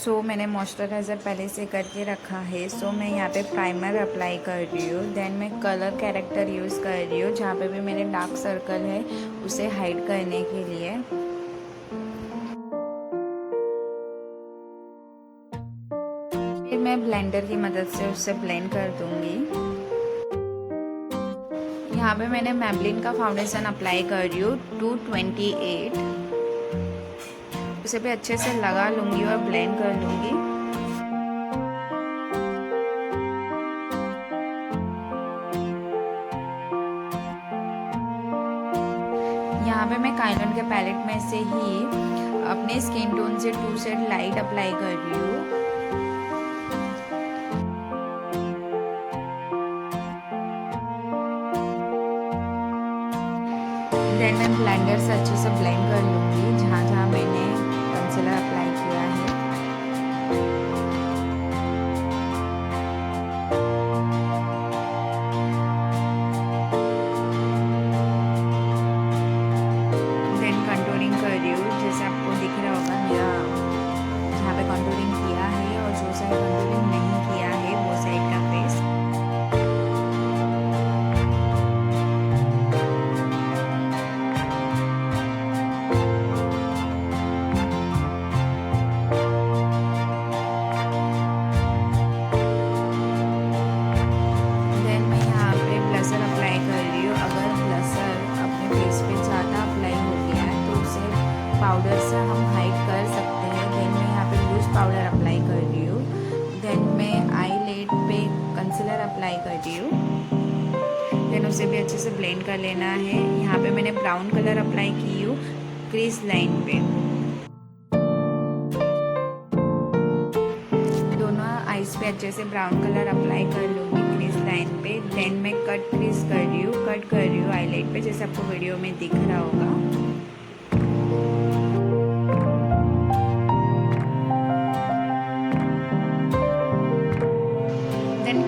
सो मैंने मॉइस्चराइज़र पहले से करके रखा है। सो मैं यहाँ पे प्राइमर अप्लाई कर रही हूँ। देन मैं कलर कैरेक्टर यूज़ कर रही हूँ, जहाँ पे भी मेरे डार्क सर्कल है उसे हाइड करने के लिए। फिर मैं ब्लेंडर की मदद से उसे ब्लेंड कर दूँगी। यहाँ पे मैंने मेबेलिन का फाउंडेशन अप्लाई कर रही हूँ 228। उसे भी अच्छे से लगा लूँगी और ब्लेंड कर लूँगी। यहाँ पे मैं काइलोन के पैलेट में से ही अपने स्किन टोन से 2 शेड लाइट अप्लाई कर रही हूँ। देन मैं ब्लेंडर से अच्छे से ब्लेंड कर लूँगी जहाँ जहाँ मैंने कंसीलर अप्लाई किया है। देन कंटूरिंग कर रही हूँ, जैसे आपको दिख रहा होगा मेरा जहाँ पे कंटूरिंग किया है और जो साइड कंटूरिंग नहीं किया है वो साइड का फेस। पाउडर से हम हाइड कर सकते हैं। देन मैं यहाँ पे लूज पाउडर अप्लाई कर रही हूँ। देन मैं आईलिड पे कंसीलर अप्लाई कर रही हूँ। देन उसे भी अच्छे से ब्लेंड कर लेना है। यहाँ पे मैंने ब्राउन कलर अप्लाई की हूँ क्रीज लाइन पे। दोनों आईज पे अच्छे से ब्राउन कलर अप्लाई कर लूँगी क्रीज लाइन पे। देन मैं कट क्रीज कर रही हूँ, कट कर रही हूँ आईलाइट पे, जैसे आपको वीडियो में दिख रहा होगा।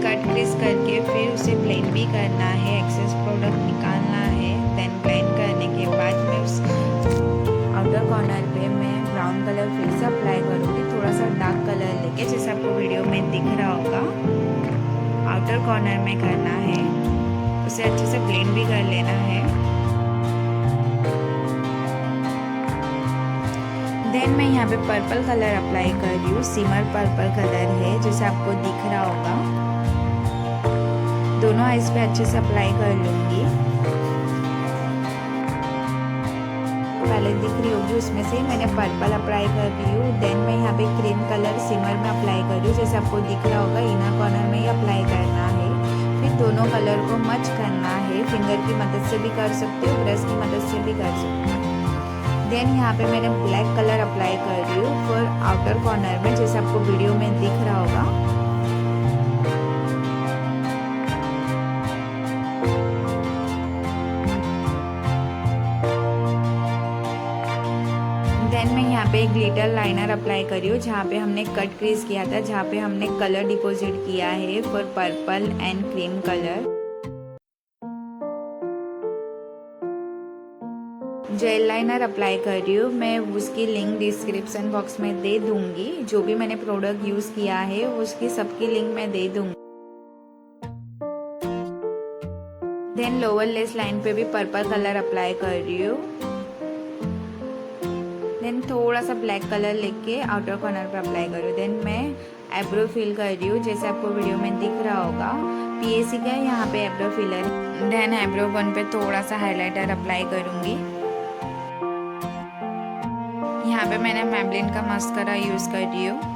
कट क्रीज करके फिर उसे ब्लेंड भी करना है, एक्सेस प्रोडक्ट निकालना है। देन ब्लेंड करने के बाद मैं उस आउटर कॉर्नर पे मैं ब्राउन कलर फिर से अप्लाई करूँगी, थोड़ा सा डार्क कलर लेके, जैसे आपको वीडियो में दिख रहा होगा। आउटर कॉर्नर में करना है, उसे अच्छे से ब्लेंड भी कर लेना है। देन मैं यहाँ पे पर्पल कलर अप्लाई कर रही हूँ, सिमर पर्पल कलर है जैसे आपको दिख रहा होगा। दोनों आईज पे अच्छे से अप्लाई कर लूँगी। पहले दिख रही होगी उसमें से मैंने पर्पल अप्लाई कर रही हूँ। देन मैं यहाँ पे क्रीम कलर सिमर में अप्लाई कर रही हूँ, जैसे आपको दिख रहा होगा। इनर कॉर्नर में ही अप्लाई करना है। फिर दोनों कलर को मच करना है, फिंगर की मदद से भी कर सकते हो, ब्रश की मदद से भी कर सकते हो। देन यहाँ पे मैंने ब्लैक कलर अप्लाई कर रही हूँ फॉर आउटर कॉर्नर में, जैसे आपको वीडियो में दिख रहा होगा। देन मैं यहाँ पे ग्लिटर लाइनर अप्लाई कर रही हूँ, जहाँ पे हमने कट क्रीज किया था, जहाँ पे हमने कलर डिपॉजिट किया है for purple and cream colour. Jail liner apply कर रही हूँ, मैं उसकी लिंक डिस्क्रिप्शन बॉक्स में दे दूंगी। जो भी मैंने प्रोडक्ट यूज़ किया है उसकी सबकी लिंक मैं दे दूंगी। देन लोअर लेस लाइन पे भी पर्पल कलर अप्लाई कर रही हूँ। देन थोड़ा सा ब्लैक कलर लेके आउटर कॉर्नर पे अप्लाई कर रही हूँ। देन मैं आईब्रो फिल कर रही हूँ, जैसे आपको वीडियो में दिख रहा होगा। पीएसी का यहाँ पे आईब्रो फिलर है। देन आईब्रो बन पे थोड़ा सा हाइलाइटर अप्लाई करूँगी। यहाँ पे मैंने मेबेलिन का मस्कारा यूज़ कर रही हूँ।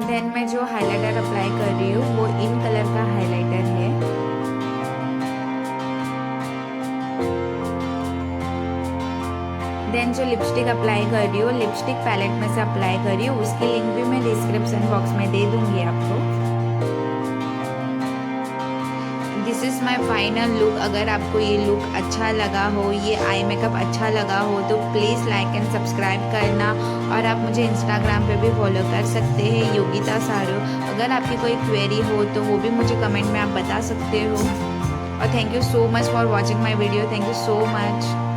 देन मैं जो हाइलाइटर अप्लाई कर रही हूँ वो इन कलर का हाइलाइटर है। देन जो लिपस्टिक अप्लाई कर रही हूँ, लिपस्टिक पैलेट में से अप्लाई कर रही हूँ, उसकी लिंक भी मैं डिस्क्रिप्शन बॉक्स में दे दूंगी आपको। This is my final look. अगर आपको ये लुक अच्छा लगा हो, ये आई मेकअप अच्छा लगा हो तो प्लीज़ लाइक एंड सब्सक्राइब करना। और आप मुझे इंस्टाग्राम पे भी फॉलो कर सकते हैं, योगिता सारू। अगर आपकी कोई क्वेरी हो तो वो भी मुझे कमेंट में आप बता सकते हो। और thank you so much for watching my video. Thank you so much.